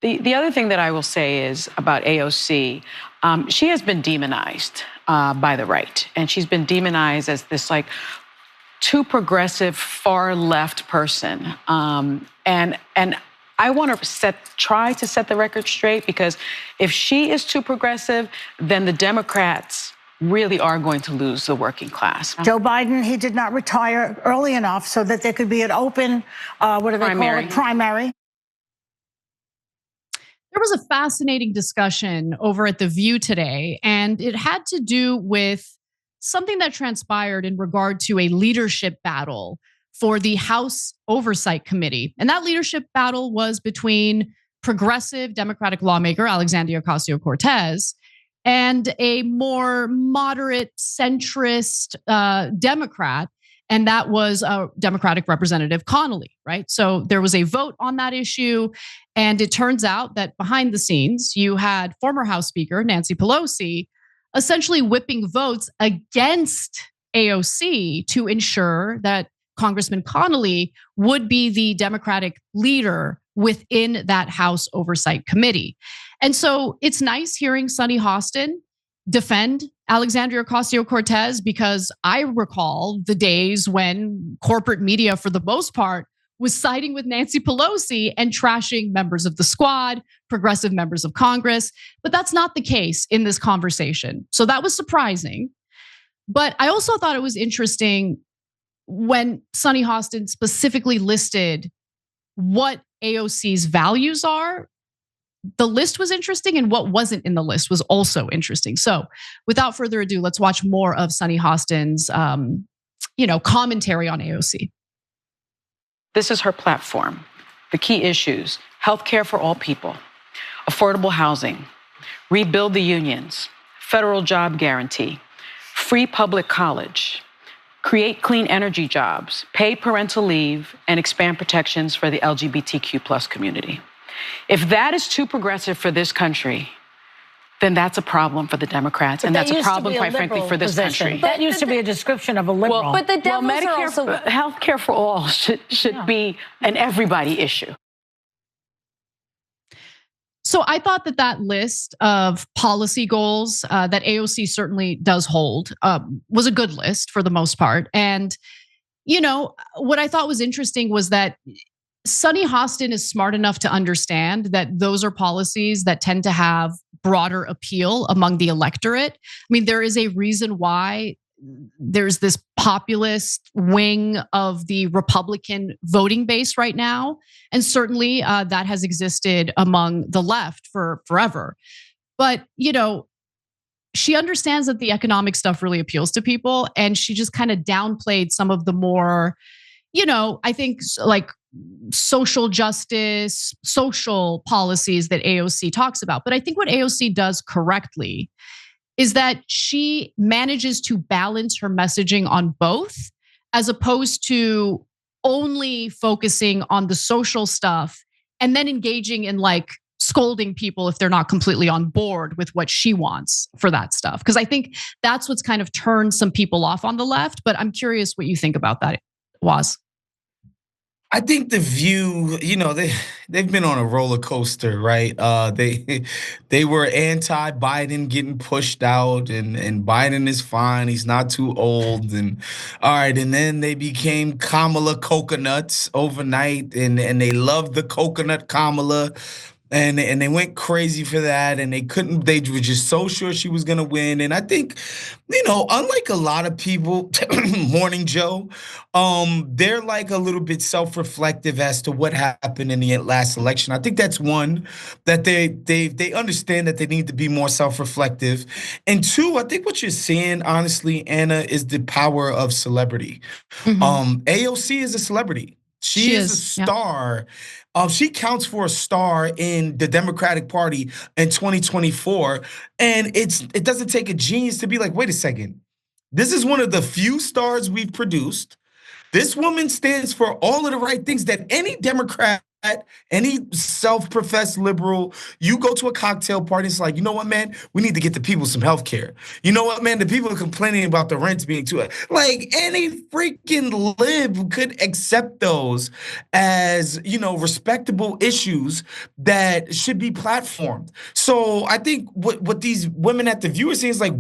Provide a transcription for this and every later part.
The other thing that I will say is about AOC, she has been demonized by the right. And she's been demonized as this like too progressive, far left person. And I want to try to set the record straight, because if she is too progressive, then the Democrats really are going to lose the working class. Joe Biden, he did not retire early enough so that there could be an open, what do they call it, primary. There was a fascinating discussion over at The View today, and it had to do with something that transpired in regard to a leadership battle for the House Oversight Committee. And that leadership battle was between progressive Democratic lawmaker Alexandria Ocasio-Cortez and a more moderate centrist Democrat, and that was Democratic Representative Connolly, right? So there was a vote on that issue, and it turns out that behind the scenes, you had former House Speaker Nancy Pelosi essentially whipping votes against AOC to ensure that Congressman Connolly would be the Democratic leader within that House Oversight Committee. And so it's nice hearing Sunny Hostin defend Alexandria Ocasio-Cortez, because I recall the days when corporate media, for the most part, was siding with Nancy Pelosi and trashing members of the squad, progressive members of Congress. But that's not the case in this conversation. So that was surprising. But I also thought it was interesting when Sunny Hostin specifically listed what AOC's values are. The list was interesting, and what wasn't in the list was also interesting. So without further ado, let's watch more of Sunny Hostin's commentary on AOC. This is her platform. The key issues: healthcare for all people, affordable housing, rebuild the unions, federal job guarantee, free public college, create clean energy jobs, pay parental leave, and expand protections for the LGBTQ+ community. If that is too progressive for this country, then that's a problem for the Democrats, and that's a problem, quite frankly, for this country. That used to be a description of a liberal. But the Medicare, healthcare for all should be an everybody issue. So I thought that list of policy goals that AOC certainly does hold was a good list for the most part. And, what I thought was interesting was that Sunny Hostin is smart enough to understand that those are policies that tend to have broader appeal among the electorate. I mean, there is a reason why there's this populist wing of the Republican voting base right now. And certainly that has existed among the left for forever. But, she understands that the economic stuff really appeals to people. And she just kind of downplayed some of the more, I think like social justice, social policies that AOC talks about. But I think what AOC does correctly is that she manages to balance her messaging on both, as opposed to only focusing on the social stuff and then engaging in like scolding people if they're not completely on board with what she wants for that stuff. Because I think that's what's kind of turned some people off on the left. But I'm curious what you think about that, Waz. I think The View, they've been on a roller coaster, right? They were anti-Biden getting pushed out, and Biden is fine. He's not too old, and all right. And then they became Kamala coconuts overnight, and they loved the coconut Kamala. And they went crazy for that, and they were just so sure she was gonna win. And I think, unlike a lot of people, Morning Joe, they're like a little bit self-reflective as to what happened in the last election. I think that's one, that they understand that they need to be more self-reflective. And two, I think what you're seeing, honestly, Anna, is the power of celebrity. Mm-hmm. AOC is a celebrity. She is a star. Yeah. She counts for a star in the Democratic Party in 2024. And it doesn't take a genius to be like, wait a second. This is one of the few stars we've produced. This woman stands for all of the right things that any Democrat any self-professed liberal, you go to a cocktail party, it's like, you know what, man, we need to get the people some health care. You know what, man, the people are complaining about the rents being too high. Like any freaking lib could accept those as, respectable issues that should be platformed. So I think what these women at the View are saying is like,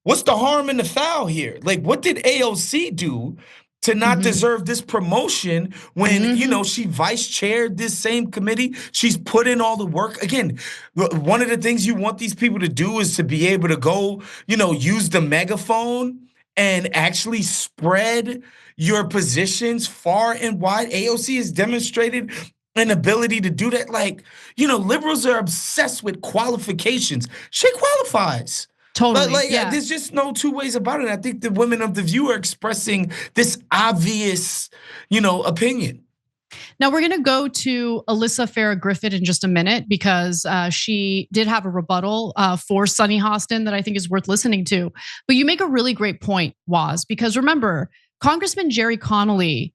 what's the harm and the foul here? Like, what did AOC do to not deserve this promotion when, she vice chaired this same committee? She's put in all the work. Again, one of the things you want these people to do is to be able to go, use the megaphone and actually spread your positions far and wide. AOC has demonstrated an ability to do that. Like, liberals are obsessed with qualifications. She qualifies. Totally. But yeah. there's just no two ways about it. I think the women of the View are expressing this obvious, opinion. Now we're going to go to Alyssa Farah Griffin in just a minute because she did have a rebuttal for Sunny Hostin that I think is worth listening to. But you make a really great point, Waz, because remember, Congressman Jerry Connolly,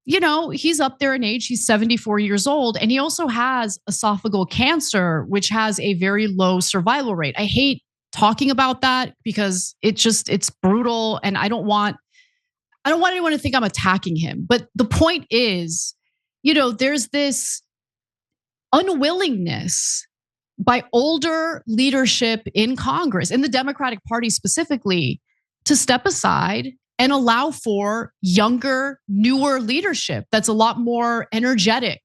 he's up there in age. He's 74 years old, and he also has esophageal cancer, which has a very low survival rate. I hate talking about that because it's brutal, and I don't want anyone to think I'm attacking him. But the point is, there's this unwillingness by older leadership in Congress, in the Democratic Party specifically, to step aside and allow for younger, newer leadership that's a lot more energetic,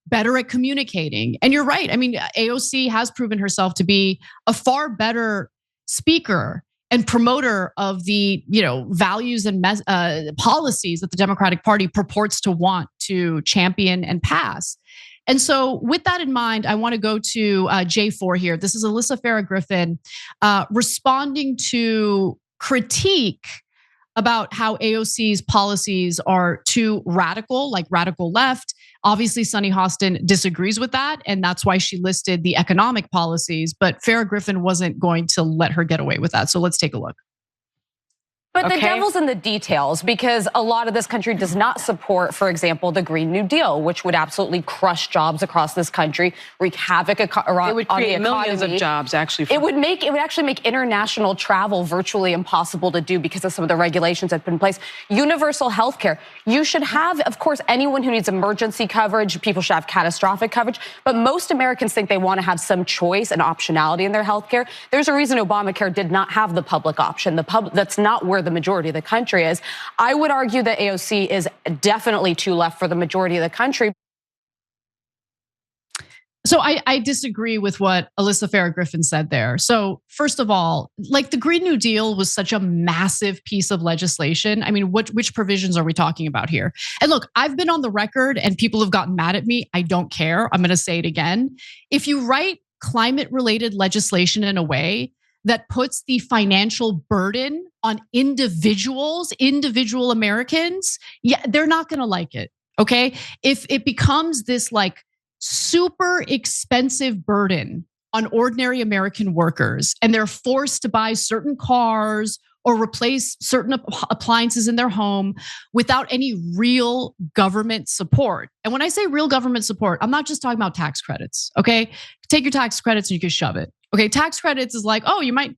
better at communicating. And you're right. I mean, AOC has proven herself to be a far better speaker and promoter of the, values and policies that the Democratic Party purports to want to champion and pass. And so with that in mind, I want to go to J4 here. This is Alyssa Farah Griffin responding to critique about how AOC's policies are too radical, like radical left. Obviously, Sunny Hostin disagrees with that, and that's why she listed the economic policies. But Farah Griffin wasn't going to let her get away with that. So let's take a look. But the devil's in the details, because a lot of this country does not support, for example, the Green New Deal, which would absolutely crush jobs across this country, wreak havoc on the economy. It would create millions of jobs, actually. It would actually make international travel virtually impossible to do because of some of the regulations that have been in place. Universal health care. You should have, of course, anyone who needs emergency coverage, people should have catastrophic coverage, but most Americans think they want to have some choice and optionality in their health care. There's a reason Obamacare did not have the public option. That's not where the majority of the country is. I would argue that AOC is definitely too left for the majority of the country. So I disagree with what Alyssa Farah Griffin said there. So first of all, like the Green New Deal was such a massive piece of legislation. I mean, which provisions are we talking about here? And look, I've been on the record and people have gotten mad at me. I don't care. I'm going to say it again. If you write climate-related legislation in a way that puts the financial burden on individual Americans, they're not going to like it, okay? If it becomes this like super expensive burden on ordinary American workers and they're forced to buy certain cars or replace certain appliances in their home without any real government support. And when I say real government support, I'm not just talking about tax credits, okay? Take your tax credits and you can shove it. Okay, tax credits is like, oh, you might,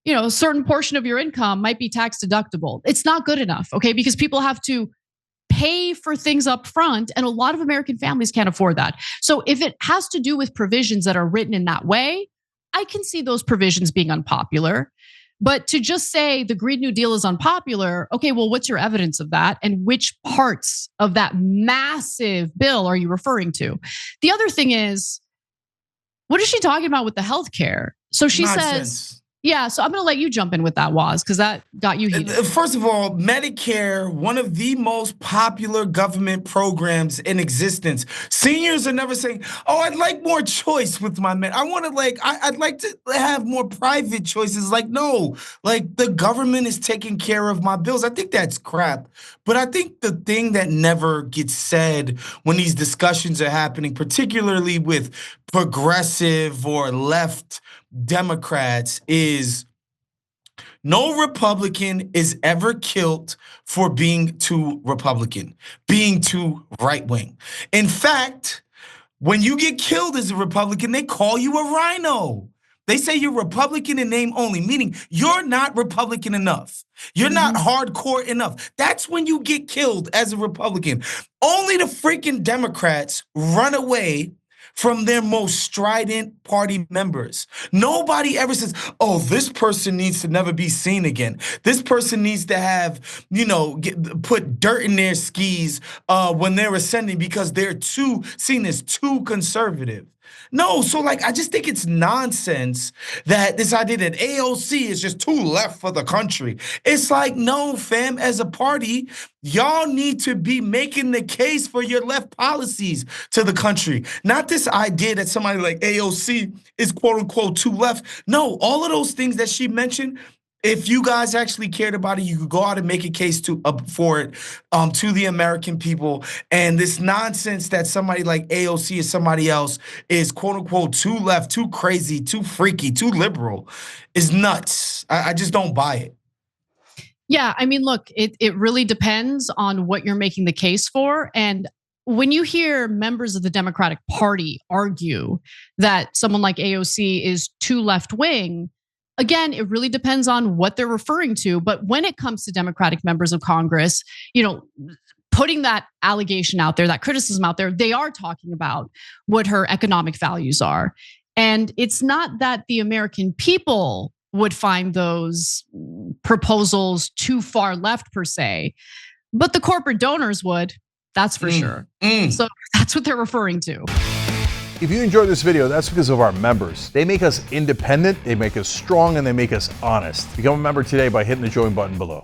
a certain portion of your income might be tax deductible. It's not good enough, okay? Because people have to pay for things up front, and a lot of American families can't afford that. So if it has to do with provisions that are written in that way, I can see those provisions being unpopular. But to just say the Green New Deal is unpopular, okay, well, what's your evidence of that? And which parts of that massive bill are you referring to? The other thing is, what is she talking about with the healthcare? So she says, yeah, so I'm going to let you jump in with that, Waz, because that got you heated. First of all, Medicare, one of the most popular government programs in existence. Seniors are never saying, oh, I'd like more choice with my med. I'd like to have more private choices. Like, no, like the government is taking care of my bills. I think that's crap. But I think the thing that never gets said when these discussions are happening, particularly with progressive or left Democrats, is No Republican is ever killed for being too Republican, being too right-wing. In fact, when you get killed as a Republican, they call you a rhino. They say you're Republican in name only, meaning you're not Republican enough. You're not hardcore enough. That's when you get killed as a Republican. Only the freaking Democrats run away from their most strident party members. Nobody ever says, oh, this person needs to never be seen again. This person needs to have, put dirt in their skis when they're ascending because they're seen as too conservative. No, so I just think it's nonsense that this idea that AOC is just too left for the country. It's like, no, fam, as a party, y'all need to be making the case for your left policies to the country. Not this idea that somebody like AOC is quote unquote too left. No, all of those things that she mentioned, if you guys actually cared about it, you could go out and make a case for it to the American people. And this nonsense that somebody like AOC or somebody else is quote unquote too left, too crazy, too freaky, too liberal is nuts. I just don't buy it. Yeah, I mean, look, it really depends on what you're making the case for. And when you hear members of the Democratic Party argue that someone like AOC is too left-wing, again, it really depends on what they're referring to. But when it comes to Democratic members of Congress, putting that allegation out there, that criticism out there, they are talking about what her economic values are. And it's not that the American people would find those proposals too far left per se, but the corporate donors would, that's for sure. So that's what they're referring to. If you enjoyed this video, that's because of our members. They make us independent, they make us strong, and they make us honest. Become a member today by hitting the join button below.